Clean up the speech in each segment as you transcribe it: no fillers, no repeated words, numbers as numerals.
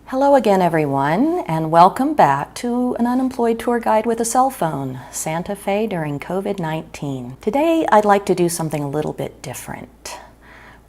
Hello again, everyone, and welcome back to an unemployed tour guide with a cell phone, Santa Fe during COVID-19. Today, I'd like to do something a little bit different.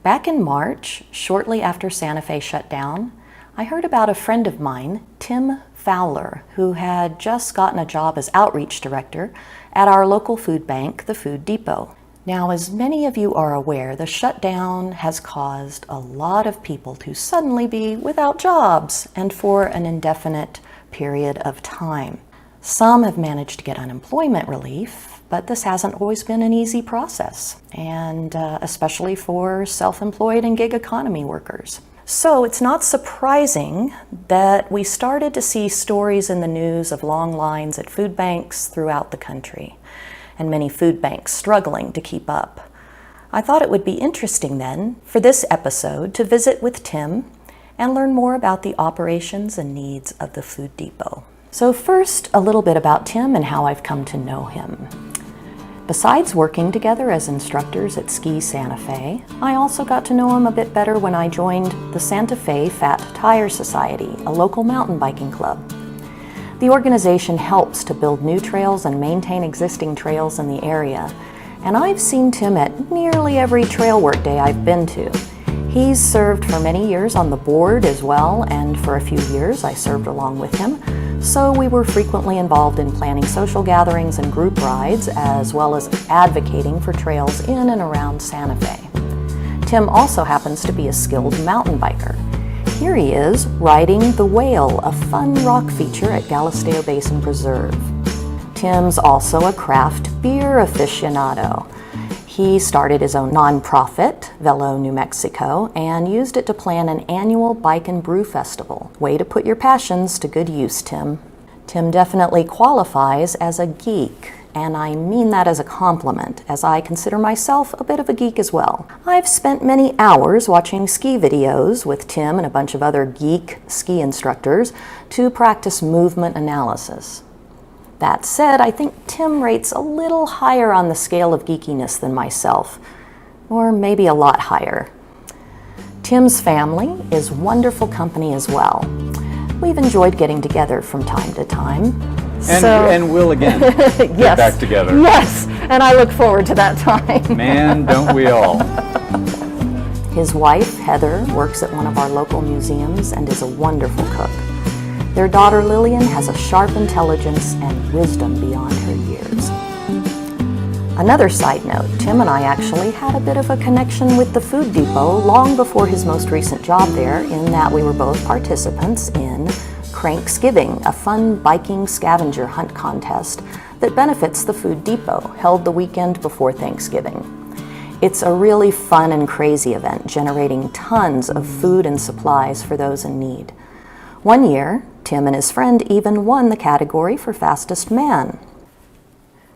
Back in March, shortly after Santa Fe shut down, I heard about a friend of mine, Tim Fowler, who had just gotten a job as outreach director at our local food bank, the Food Depot. Now, as many of you are aware, the shutdown has caused a lot of people to suddenly be without jobs and for an indefinite period of time. Some have managed to get unemployment relief, but this hasn't always been an easy process, and especially for self-employed and gig economy workers. So it's not surprising that we started to see stories in the news of long lines at food banks throughout the country, and many food banks struggling to keep up. I thought it would be interesting then, for this episode, to visit with Tim and learn more about the operations and needs of the Food Depot. So first, a little bit about Tim and how I've come to know him. Besides working together as instructors at Ski Santa Fe, I also got to know him a bit better when I joined the Santa Fe Fat Tire Society, a local mountain biking club. The organization helps to build new trails and maintain existing trails in the area, and I've seen Tim at nearly every trail work day I've been to. He's served for many years on the board as well, and for a few years I served along with him, so we were frequently involved in planning social gatherings and group rides, as well as advocating for trails in and around Santa Fe. Tim also happens to be a skilled mountain biker. Here he is, riding The Whale, a fun rock feature at Galisteo Basin Preserve. Tim's also a craft beer aficionado. He started his own nonprofit, Velo New Mexico, and used it to plan an annual bike and brew festival. Way to put your passions to good use, Tim. Tim definitely qualifies as a geek, and I mean that as a compliment, as I consider myself a bit of a geek as well. I've spent many hours watching ski videos with Tim and a bunch of other geek ski instructors to practice movement analysis. That said, I think Tim rates a little higher on the scale of geekiness than myself, or maybe a lot higher. Tim's family is wonderful company as well. We've enjoyed getting together from time to time. And we'll again get yes, back together. Yes, and I look forward to that time. Man, don't we all. His wife, Heather, works at one of our local museums and is a wonderful cook. Their daughter, Lillian, has a sharp intelligence and wisdom beyond her years. Another side note, Tim and I actually had a bit of a connection with the Food Depot long before his most recent job there, in that we were both participants in Cranksgiving, a fun biking scavenger hunt contest that benefits the Food Depot, held the weekend before Thanksgiving. It's a really fun and crazy event, generating tons of food and supplies for those in need. One year, Tim and his friend even won the category for fastest man.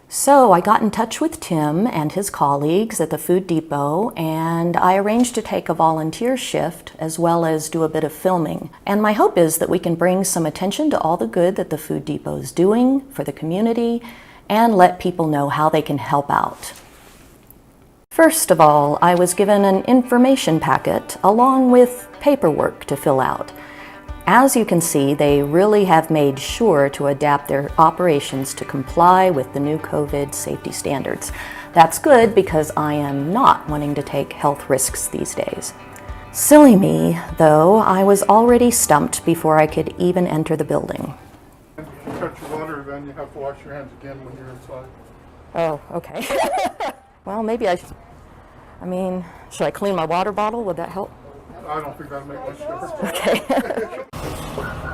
So I got in touch with Tim and his colleagues at the Food Depot, and I arranged to take a volunteer shift as well as do a bit of filming. And my hope is that we can bring some attention to all the good that the Food Depot is doing for the community and let people know how they can help out. First of all, I was given an information packet along with paperwork to fill out. As you can see, they really have made sure to adapt their operations to comply with the new COVID safety standards. That's good because I am not wanting to take health risks these days. Silly me, though, I was already stumped before I could even enter the building. If you touch your water, then you have to wash your hands again when you're inside. Oh, okay. Well, maybe should I clean my water bottle? Would that help? I don't think that'll make much difference. Okay.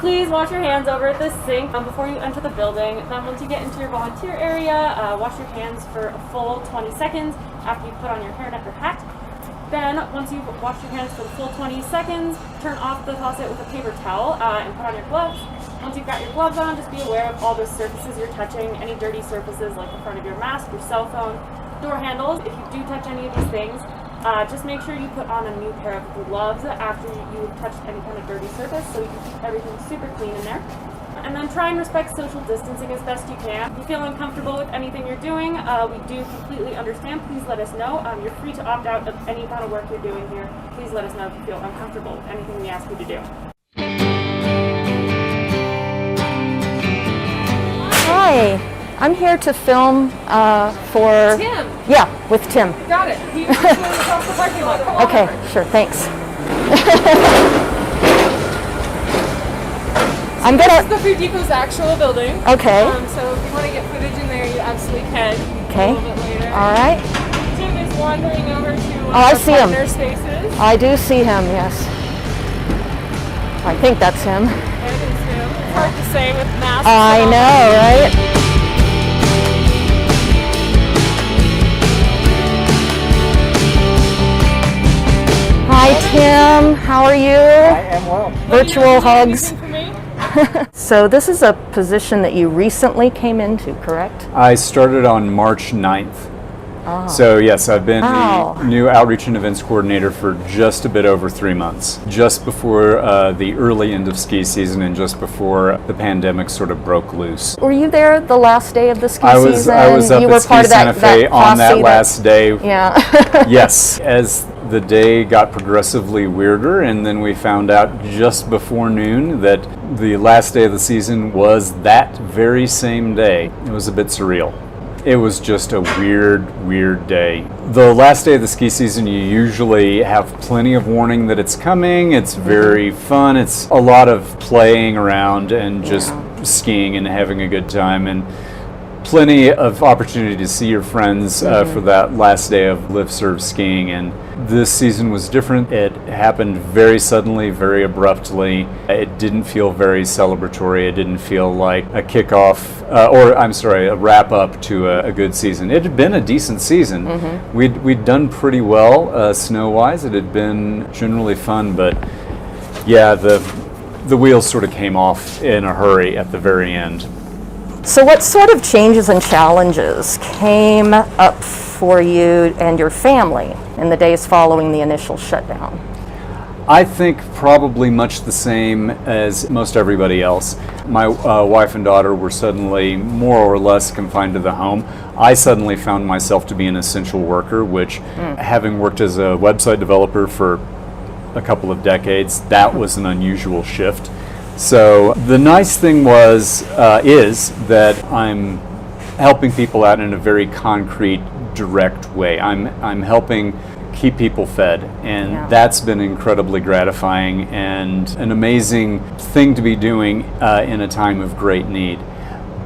Please wash your hands over at the sink before you enter the building. Then once you get into your volunteer area, wash your hands for a full 20 seconds after you put on your hairnet or hat. Then once you've washed your hands for the full 20 seconds, turn off the faucet with a paper towel and put on your gloves. Once you've got your gloves on, just be aware of all the surfaces you're touching, any dirty surfaces like the front of your mask, your cell phone, door handles. If you do touch any of these things, just make sure you put on a new pair of gloves after you've touched any kind of dirty surface, so you can keep everything super clean in there. And then try and respect social distancing as best you can. If you feel uncomfortable with anything you're doing, we do completely understand. Please let us know. You're free to opt out of any kind of work you're doing here. Please let us know if you feel uncomfortable with anything we ask you to do. Hi, I'm here to film for... Tim. Yeah, with Tim. Got it. He's going across the parking lot. Come on Okay, over. sure, thanks. I'm This is gonna... the Food Depot's actual building. Okay. So if you want to get footage in there, you absolutely can. Okay. A little bit later. All right. Tim is wandering over to one Oh, I of see our him. partner spaces. I do see him, yes. I think that's him. That is him. It's hard to say with masks. I on. know, right? Hi, Tim. How are you? I am well. Virtual hugs. Anything for me? So this is a position that you recently came into, correct? I started on March 9th. So yes, I've been Wow. the new Outreach and Events Coordinator for just a bit over 3 months. Just before the early end of ski season and just before the pandemic sort of broke loose. Were you there the last day of the ski I season? was up you at were Ski part of Santa Fe on that posse last day. Yeah. Yes, as the day got progressively weirder, and then we found out just before noon that the last day of the season was that very same day. It was a bit surreal. It was just a weird day. The last day of the ski season, you usually have plenty of warning that it's coming. It's very fun. It's a lot of playing around and just skiing and having a good time, and plenty of opportunity to see your friends for that last day of lift serve skiing. And this season was different. It happened very suddenly, very abruptly. It didn't feel very celebratory. It didn't feel like a kickoff, a wrap up to a good season. It had been a decent season. We'd done pretty well snow wise. It had been generally fun, but yeah, the wheels sort of came off in a hurry at the very end. So what sort of changes and challenges came up for you and your family in the days following the initial shutdown? I think probably much the same as most everybody else. My wife and daughter were suddenly more or less confined to the home. I suddenly found myself to be an essential worker, which, having worked as a website developer for a couple of decades, that was an unusual shift. So the nice thing is that I'm helping people out in a very concrete, direct way. I'm helping keep people fed, and that's been incredibly gratifying and an amazing thing to be doing in a time of great need.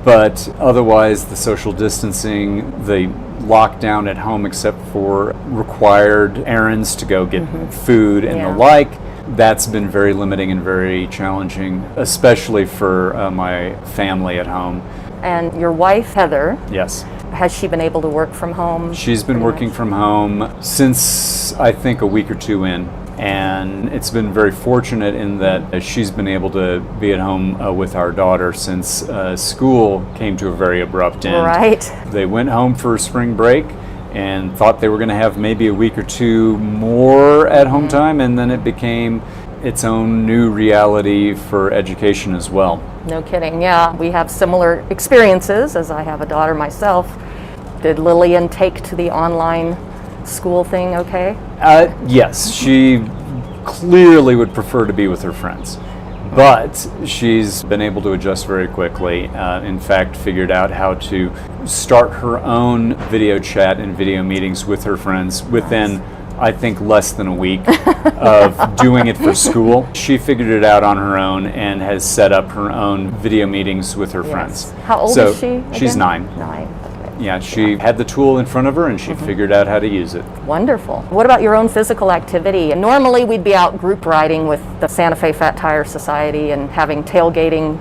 But otherwise, the social distancing, the lockdown at home except for required errands to go get food and the like, that's been very limiting and very challenging, especially for my family at home. And your wife, Heather, Yes. has she been able to work from home? She's been working from home since I think a week or two in, and it's been very fortunate in that she's been able to be at home with our daughter since school came to a very abrupt end. Right. They went home for spring break and thought they were going to have maybe a week or two more at home time, and then it became its own new reality for education as well. No kidding, yeah. We have similar experiences, as I have a daughter myself. Did Lillian take to the online school thing okay? Yes, she clearly would prefer to be with her friends, but she's been able to adjust very quickly. In fact, figured out how to start her own video chat and video meetings with her friends within, I think, less than a week of doing it for school. She figured it out on her own and has set up her own video meetings with her friends. How old So is she? She's again? 9. 9, okay. Yeah, she had the tool in front of her and she figured out how to use it. Wonderful. What about your own physical activity? And normally we'd be out group riding with the Santa Fe Fat Tire Society and having tailgating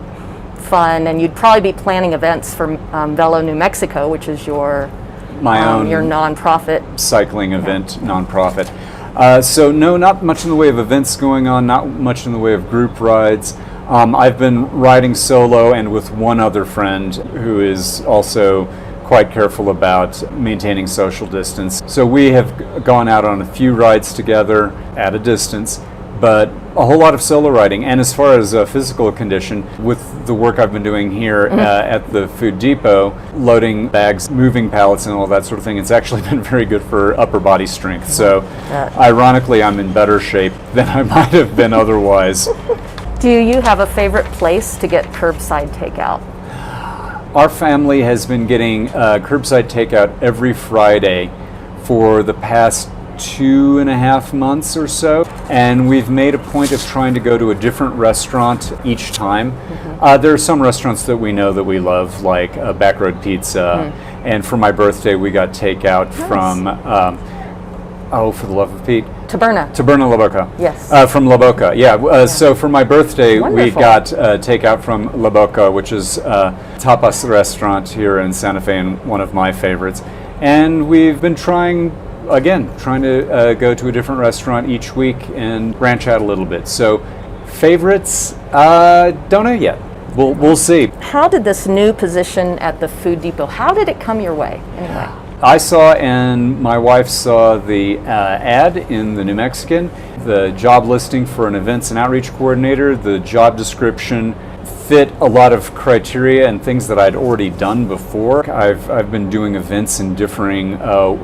fun, and you'd probably be planning events for Velo New Mexico, which is your your nonprofit cycling event, nonprofit. So no, not much in the way of events going on, not much in the way of group rides. I've been riding solo and with one other friend who is also quite careful about maintaining social distance. So we have gone out on a few rides together at a distance, but a whole lot of solo riding. And as far as physical condition, with the work I've been doing here at the Food Depot, loading bags, moving pallets and all that sort of thing, it's actually been very good for upper body strength. So ironically, I'm in better shape than I might have been otherwise. Do you have a favorite place to get curbside takeout? Our family has been getting curbside takeout every Friday for the past 2.5 months or so, and we've made a point of trying to go to a different restaurant each time. There are some restaurants that we know that we love, like Backroad Pizza, and for my birthday we got takeout from, for the love of Pete, Taberna La Boca. Yes. From La Boca, yeah. So for my birthday, we Wonderful. got takeout from La Boca, which is a tapas restaurant here in Santa Fe and one of my favorites. And we've been trying to go to a different restaurant each week and branch out a little bit. So favorites, don't know yet. We'll see. How did this new position at the Food Depot, how did it come your way anyway? I saw and my wife saw the ad in the New Mexican, the job listing for an events and outreach coordinator. The job description fit a lot of criteria and things that I'd already done before. I've been doing events in differing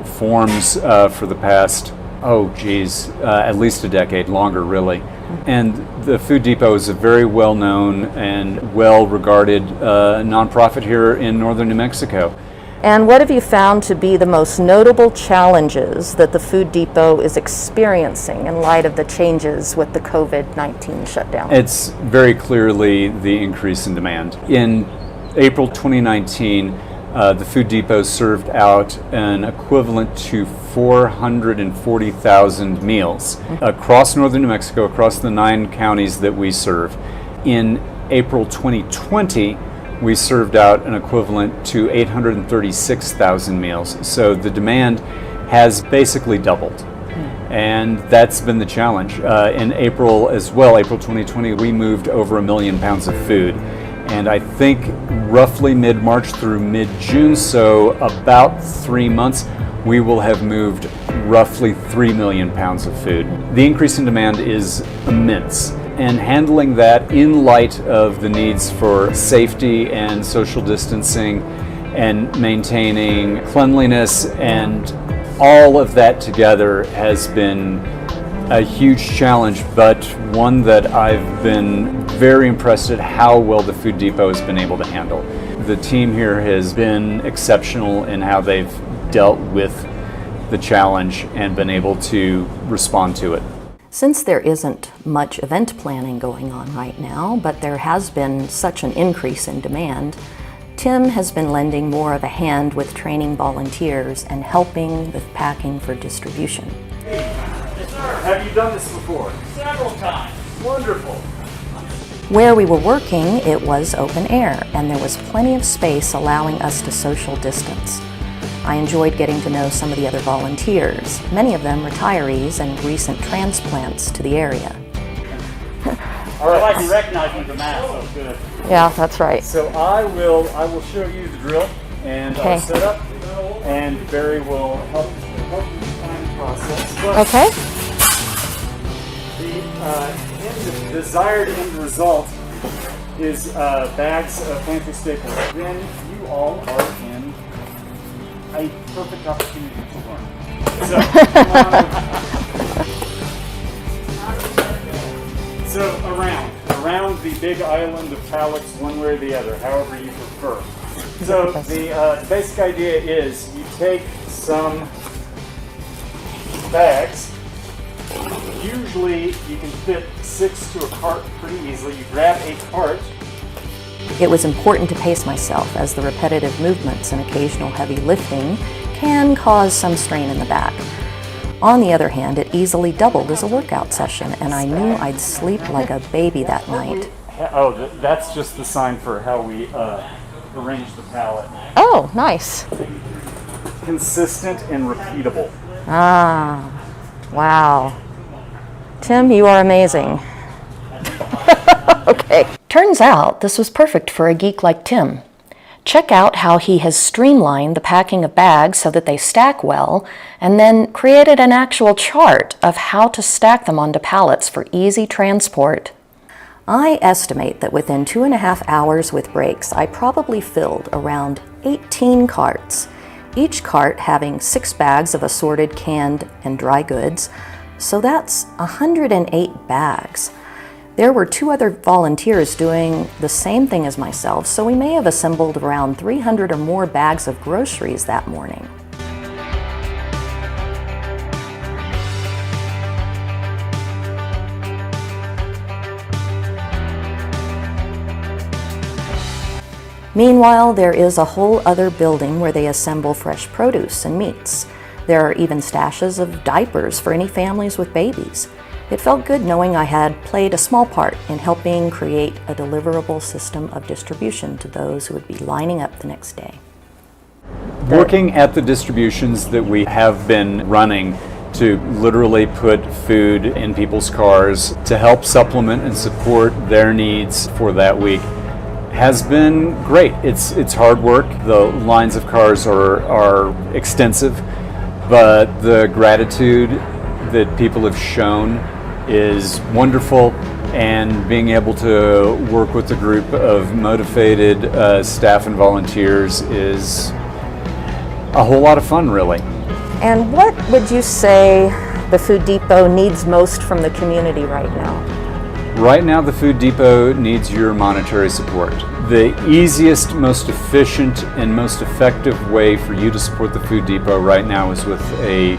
forms for the past, at least a decade, longer really. And the Food Depot is a very well-known and well-regarded nonprofit here in northern New Mexico. And what have you found to be the most notable challenges that the Food Depot is experiencing in light of the changes with the COVID-19 shutdown? It's very clearly the increase in demand. In April 2019, the Food Depot served out an equivalent to 440,000 meals across northern New Mexico, across the 9 counties that we serve. In April 2020, we served out an equivalent to 836,000 meals. So the demand has basically doubled. And that's been the challenge. In April as well, April 2020, we moved over 1 million pounds of food. And I think roughly mid-March through mid-June, so about 3 months, we will have moved roughly 3 million pounds of food. The increase in demand is immense. And handling that in light of the needs for safety and social distancing and maintaining cleanliness and all of that together has been a huge challenge, but one that I've been very impressed at how well the Food Depot has been able to handle. The team here has been exceptional in how they've dealt with the challenge and been able to respond to it. Since there isn't much event planning going on right now, but there has been such an increase in demand, Tim has been lending more of a hand with training volunteers and helping with packing for distribution. Yes, sir. Have you done this before? Several times. Wonderful. Where we were working, it was open air, and there was plenty of space allowing us to social distance. I enjoyed getting to know some of the other volunteers, many of them retirees and recent transplants to the area. All right. I like to recognize with the mask, so good. Yeah, that's right. So I will show you the drill and Okay. setup, and Barry will help you define the process. But Okay. the desired end result is bags of pantry staples. Then you all are in a perfect opportunity to learn. So around the big island of pallets, one way or the other, however you prefer. So the basic idea is you take some bags. Usually you can fit 6 to a cart pretty easily. You grab a cart. It was important to pace myself as the repetitive movements and occasional heavy lifting can cause some strain in the back. On the other hand, it easily doubled as a workout session, and I knew I'd sleep like a baby that night. Oh, that's just the sign for how we arrange the pallet. Oh, nice. Consistent and repeatable. Ah, wow. Tim, you are amazing. Okay. Turns out this was perfect for a geek like Tim. Check out how he has streamlined the packing of bags so that they stack well, and then created an actual chart of how to stack them onto pallets for easy transport. I estimate that within 2.5 hours with breaks, I probably filled around 18 carts, each cart having 6 bags of assorted canned and dry goods, so that's 108 bags. There were 2 other volunteers doing the same thing as myself, so we may have assembled around 300 or more bags of groceries that morning. Meanwhile, there is a whole other building where they assemble fresh produce and meats. There are even stashes of diapers for any families with babies. It felt good knowing I had played a small part in helping create a deliverable system of distribution to those who would be lining up the next day. Working at the distributions that we have been running to literally put food in people's cars to help supplement and support their needs for that week has been great. It's hard work. The lines of cars are extensive, but the gratitude that people have shown is wonderful, and being able to work with a group of motivated staff and volunteers is a whole lot of fun, really. And what would you say the Food Depot needs most from the community right now? Right now, the Food Depot needs your monetary support. The easiest, most efficient, and most effective way for you to support the Food Depot right now is with a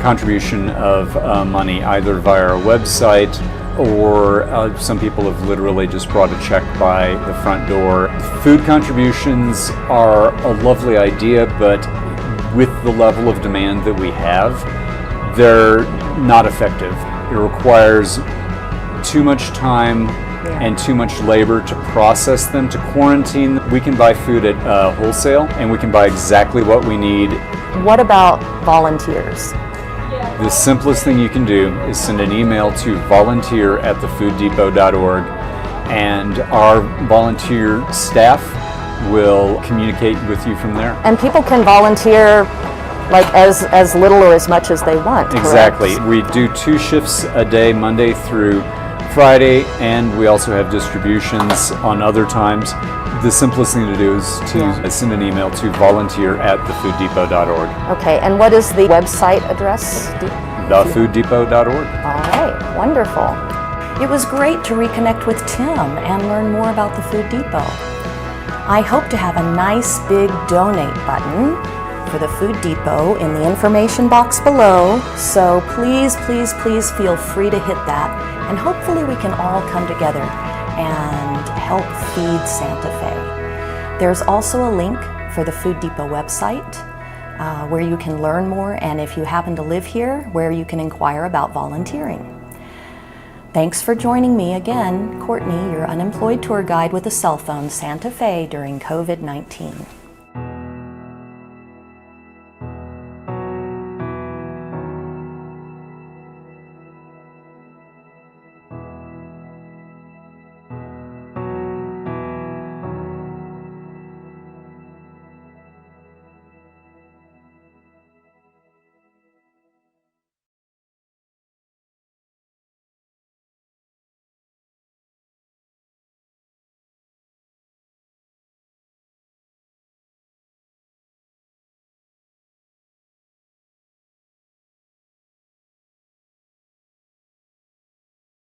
contribution of money, either via our website or some people have literally just brought a check by the front door. Food contributions are a lovely idea, but with the level of demand that we have, they're not effective. It requires too much time and too much labor to process them, to quarantine. We can buy food at wholesale, and we can buy exactly what we need. What about volunteers? The simplest thing you can do is send an email to volunteer@thefooddepot.org, and our volunteer staff will communicate with you from there. And people can volunteer like as little or as much as they want, correct? Exactly. We do 2 shifts a day, Monday through Friday, and we also have distributions on other times. The simplest thing to do is to send an email to volunteer@thefooddepot.org. Okay, and what is the website address? thefooddepot.org. All right, wonderful. It was great to reconnect with Tim and learn more about the Food Depot. I hope to have a nice big donate button for the Food Depot in the information box below, so please, please, please feel free to hit that, and hopefully we can all come together and help feed Santa Fe. There's also a link for the Food Depot website where you can learn more, and if you happen to live here, where you can inquire about volunteering. Thanks for joining me again, Courtney, your unemployed tour guide with a cell phone, Santa Fe during COVID-19.